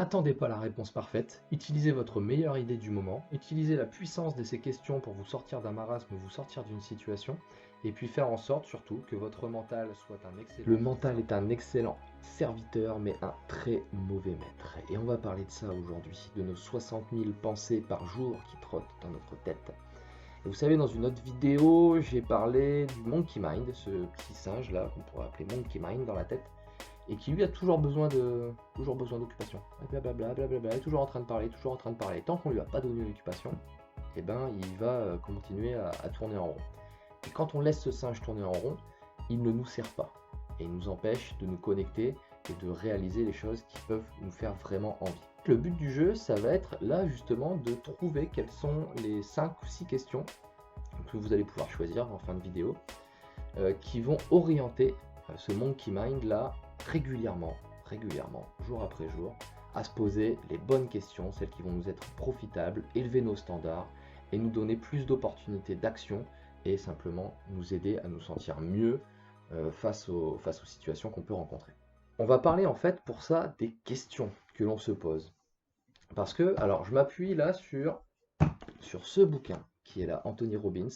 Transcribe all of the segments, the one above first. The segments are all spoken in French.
Attendez pas la réponse parfaite, utilisez votre meilleure idée du moment, utilisez la puissance de ces questions pour vous sortir d'un marasme, vous sortir d'une situation, et puis faire en sorte surtout que votre mental soit un excellent... Le mental est un excellent serviteur, mais un très mauvais maître. Et on va parler de ça aujourd'hui, de nos 60 000 pensées par jour qui trottent dans notre tête. Et vous savez, dans une autre vidéo, j'ai parlé du Monkey Mind, ce petit singe là, qu'on pourrait appeler Monkey Mind dans la tête, et qui lui a toujours besoin d'occupation. Blablabla, blablabla, toujours en train de parler, toujours en train de parler. Tant qu'on lui a pas donné une occupation, eh ben, il va continuer à tourner en rond. Et quand on laisse ce singe tourner en rond, il ne nous sert pas. Et il nous empêche de nous connecter et de réaliser les choses qui peuvent nous faire vraiment envie. Le but du jeu, ça va être là justement de trouver quelles sont les 5 ou 6 questions que vous allez pouvoir choisir en fin de vidéo qui vont orienter ce Monkey Mind là régulièrement, jour après jour, à se poser les bonnes questions, celles qui vont nous être profitables, élever nos standards et nous donner plus d'opportunités d'action et simplement nous aider à nous sentir mieux face aux situations qu'on peut rencontrer. On va parler en fait pour ça des questions que l'on se pose. Parce que, alors je m'appuie là sur ce bouquin qui est là, Anthony Robbins,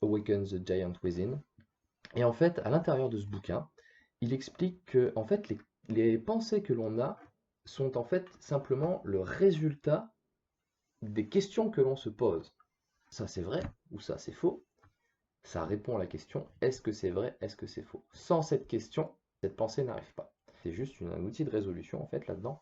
Awaken the Giant Within. Et en fait, à l'intérieur de ce bouquin, il explique que en fait, les pensées que l'on a sont en fait simplement le résultat des questions que l'on se pose. Ça c'est vrai ou ça c'est faux. Ça répond à la question est-ce que c'est vrai, est-ce que c'est faux. Sans cette question, cette pensée n'arrive pas. C'est juste un outil de résolution en fait là-dedans.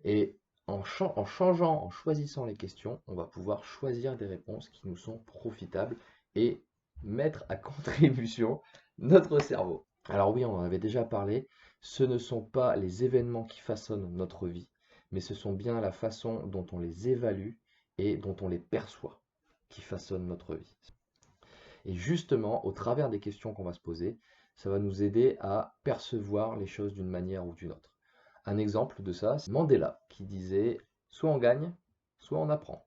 Et en changeant, en choisissant les questions, on va pouvoir choisir des réponses qui nous sont profitables et mettre à contribution notre cerveau. Alors oui, on en avait déjà parlé, ce ne sont pas les événements qui façonnent notre vie, mais ce sont bien la façon dont on les évalue et dont on les perçoit qui façonnent notre vie. Et justement, au travers des questions qu'on va se poser, ça va nous aider à percevoir les choses d'une manière ou d'une autre. Un exemple de ça, c'est Mandela qui disait soit on gagne, soit on apprend.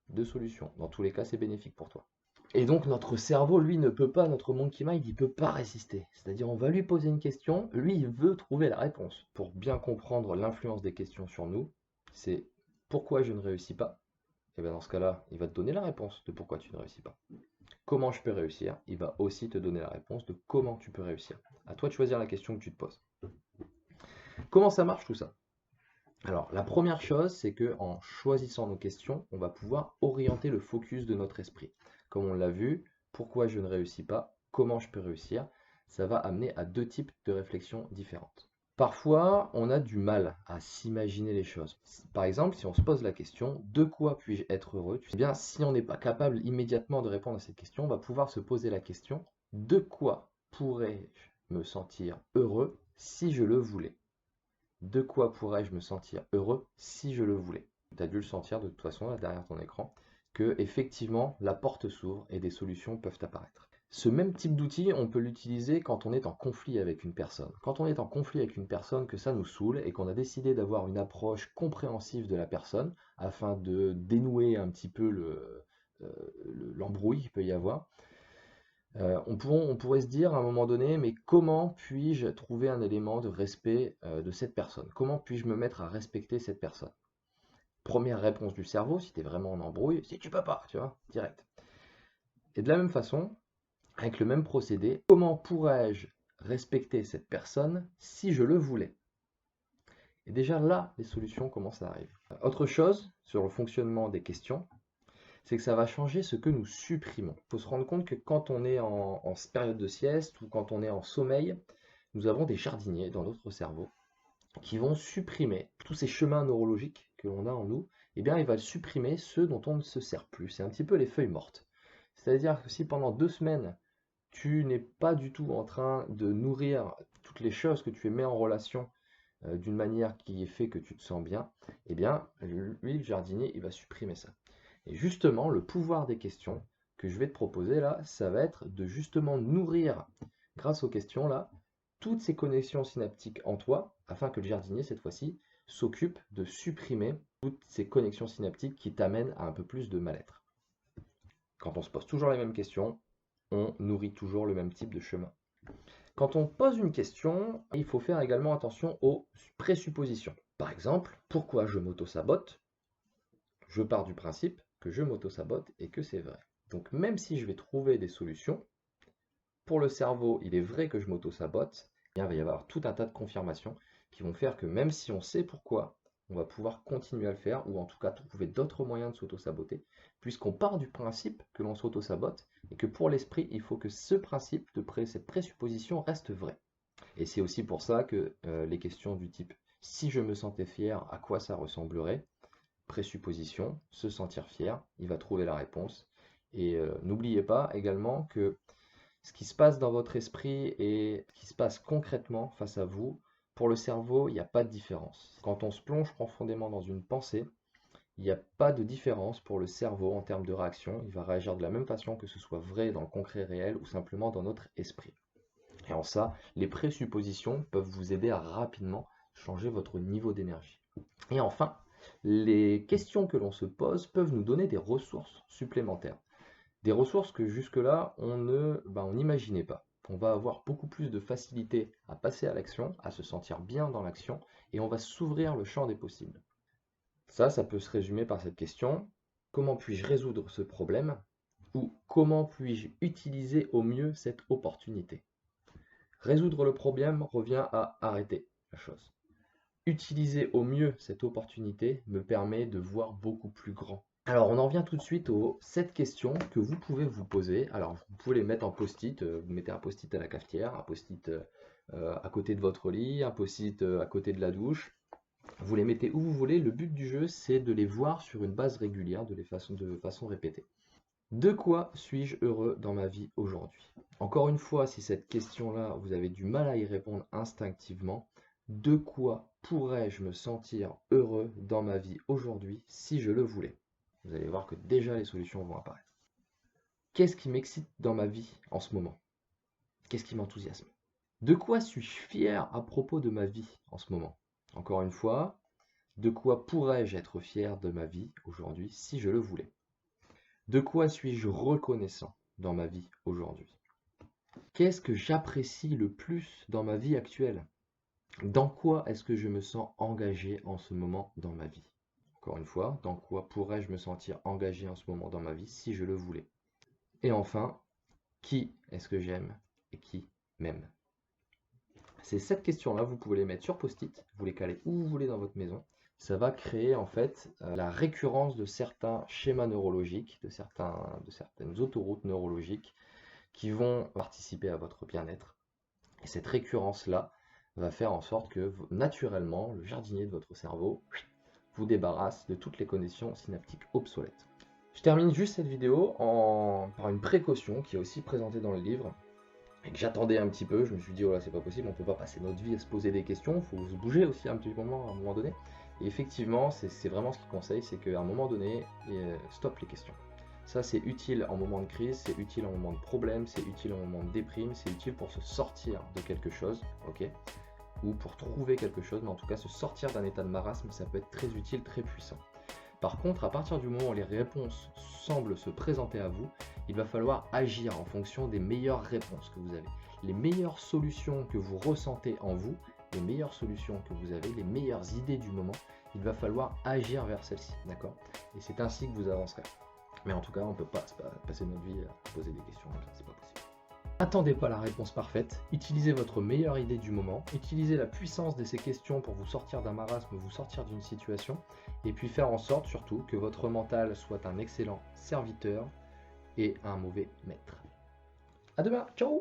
Deux solutions. Dans tous les cas, c'est bénéfique pour toi. Et donc notre cerveau, lui, ne peut pas, notre monkey mind, il ne peut pas résister. C'est-à-dire, on va lui poser une question, lui, il veut trouver la réponse. Pour bien comprendre l'influence des questions sur nous, c'est pourquoi je ne réussis pas. Et bien dans ce cas-là, il va te donner la réponse de pourquoi tu ne réussis pas. Comment je peux réussir, il va aussi te donner la réponse de comment tu peux réussir. À toi de choisir la question que tu te poses. Comment ça marche tout ça? Alors, la première chose, c'est que en choisissant nos questions, on va pouvoir orienter le focus de notre esprit. Comme on l'a vu, pourquoi je ne réussis pas, comment je peux réussir, ça va amener à deux types de réflexions différentes. Parfois, on a du mal à s'imaginer les choses. Par exemple, si on se pose la question de quoi puis-je être heureux, eh bien, si on n'est pas capable immédiatement de répondre à cette question, on va pouvoir se poser la question de quoi pourrais-je me sentir heureux si je le voulais? De quoi pourrais-je me sentir heureux si je le voulais? Tu as dû le sentir de toute façon là derrière ton écran, que effectivement la porte s'ouvre et des solutions peuvent apparaître. Ce même type d'outil, on peut l'utiliser quand on est en conflit avec une personne. Quand on est en conflit avec une personne, que ça nous saoule et qu'on a décidé d'avoir une approche compréhensive de la personne afin de dénouer un petit peu l'embrouille qu'il peut y avoir, on pourrait se dire à un moment donné, mais comment puis-je trouver un élément de respect de cette personne? Comment puis-je me mettre à respecter cette personne? Première réponse du cerveau, si tu es vraiment en embrouille, c'est tu peux pas, tu vois, direct. Et de la même façon, avec le même procédé, comment pourrais-je respecter cette personne si je le voulais? Et déjà là, les solutions commencent à arriver. Autre chose sur le fonctionnement des questions, c'est que ça va changer ce que nous supprimons. Il faut se rendre compte que quand on est en période de sieste ou quand on est en sommeil, nous avons des jardiniers dans notre cerveau qui vont supprimer tous ces chemins neurologiques que l'on a en nous, eh bien, il va supprimer ceux dont on ne se sert plus. C'est un petit peu les feuilles mortes. C'est-à-dire que si pendant 2 semaines, tu n'es pas du tout en train de nourrir toutes les choses que tu mets en relation d'une manière qui fait que tu te sens bien, eh bien, lui, le jardinier, il va supprimer ça. Et justement, le pouvoir des questions que je vais te proposer là, ça va être de justement nourrir, grâce aux questions là, toutes ces connexions synaptiques en toi, afin que le jardinier, cette fois-ci, s'occupe de supprimer toutes ces connexions synaptiques qui t'amènent à un peu plus de mal-être. Quand on se pose toujours les mêmes questions, on nourrit toujours le même type de chemin. Quand on pose une question, il faut faire également attention aux présuppositions. Par exemple, pourquoi je m'auto-sabote? Je pars du principe que je m'auto-sabote et que c'est vrai. Donc même si je vais trouver des solutions, pour le cerveau, il est vrai que je m'auto-sabote, il va y avoir tout un tas de confirmations qui vont faire que même si on sait pourquoi, on va pouvoir continuer à le faire, ou en tout cas trouver d'autres moyens de s'auto-saboter, puisqu'on part du principe que l'on s'auto-sabote, et que pour l'esprit, il faut que ce principe, cette présupposition reste vrai. Et c'est aussi pour ça que les questions du type « si je me sentais fier, à quoi ça ressemblerait ?» Présupposition, se sentir fier, il va trouver la réponse. Et n'oubliez pas également que ce qui se passe dans votre esprit et ce qui se passe concrètement face à vous, pour le cerveau, il n'y a pas de différence. Quand on se plonge profondément dans une pensée, il n'y a pas de différence pour le cerveau en termes de réaction. Il va réagir de la même façon que ce soit vrai dans le concret réel ou simplement dans notre esprit. Et en ça, les présuppositions peuvent vous aider à rapidement changer votre niveau d'énergie. Et enfin, les questions que l'on se pose peuvent nous donner des ressources supplémentaires. Des ressources que jusque-là, on n'imaginait pas. On va avoir beaucoup plus de facilité à passer à l'action, à se sentir bien dans l'action, et on va s'ouvrir le champ des possibles. Ça peut se résumer par cette question: comment puis-je résoudre ce problème? Ou comment puis-je utiliser au mieux cette opportunité? Résoudre le problème revient à arrêter la chose. Utiliser au mieux cette opportunité me permet de voir beaucoup plus grand. Alors, on en vient tout de suite aux 7 questions que vous pouvez vous poser. Alors, vous pouvez les mettre en post-it. Vous mettez un post-it à la cafetière, un post-it à côté de votre lit, un post-it à côté de la douche. Vous les mettez où vous voulez. Le but du jeu, c'est de les voir sur une base régulière, de façon répétée. De quoi suis-je heureux dans ma vie aujourd'hui? Encore une fois, si cette question-là, vous avez du mal à y répondre instinctivement, de quoi pourrais-je me sentir heureux dans ma vie aujourd'hui si je le voulais? Vous allez voir que déjà les solutions vont apparaître. Qu'est-ce qui m'excite dans ma vie en ce moment? Qu'est-ce qui m'enthousiasme? De quoi suis-je fier à propos de ma vie en ce moment? Encore une fois, de quoi pourrais-je être fier de ma vie aujourd'hui si je le voulais? De quoi suis-je reconnaissant dans ma vie aujourd'hui? Qu'est-ce que j'apprécie le plus dans ma vie actuelle? Dans quoi est-ce que je me sens engagé en ce moment dans ma vie? Encore une fois, dans quoi pourrais-je me sentir engagé en ce moment dans ma vie si je le voulais? Et enfin, qui est-ce que j'aime et qui m'aime? Ces 7 questions-là, vous pouvez les mettre sur post-it, vous les calez où vous voulez dans votre maison. Ça va créer en fait la récurrence de certains schémas neurologiques, de certaines autoroutes neurologiques qui vont participer à votre bien-être. Et cette récurrence-là va faire en sorte que naturellement, le jardinier de votre cerveau vous débarrasse de toutes les connexions synaptiques obsolètes. Je termine juste cette vidéo par une précaution qui est aussi présentée dans le livre et que j'attendais un petit peu. Je me suis dit, oh là, c'est pas possible, on peut pas passer notre vie à se poser des questions, il faut se bouger aussi un petit moment à un moment donné. Et effectivement, c'est vraiment ce qu'il conseille, c'est qu'à un moment donné, stop les questions. Ça, c'est utile en moment de crise, c'est utile en moment de problème, c'est utile en moment de déprime, c'est utile pour se sortir de quelque chose, ok? Ou pour trouver quelque chose, mais en tout cas, se sortir d'un état de marasme, ça peut être très utile, très puissant. Par contre, à partir du moment où les réponses semblent se présenter à vous, il va falloir agir en fonction des meilleures réponses que vous avez. Les meilleures solutions que vous ressentez en vous, les meilleures solutions que vous avez, les meilleures idées du moment, il va falloir agir vers celles-ci, d'accord? Et c'est ainsi que vous avancerez. Mais en tout cas, on ne peut pas passer notre vie à poser des questions comme ça, c'est pas possible. N'attendez pas la réponse parfaite, utilisez votre meilleure idée du moment, utilisez la puissance de ces questions pour vous sortir d'un marasme, vous sortir d'une situation, et puis faire en sorte surtout que votre mental soit un excellent serviteur et un mauvais maître. À demain, ciao!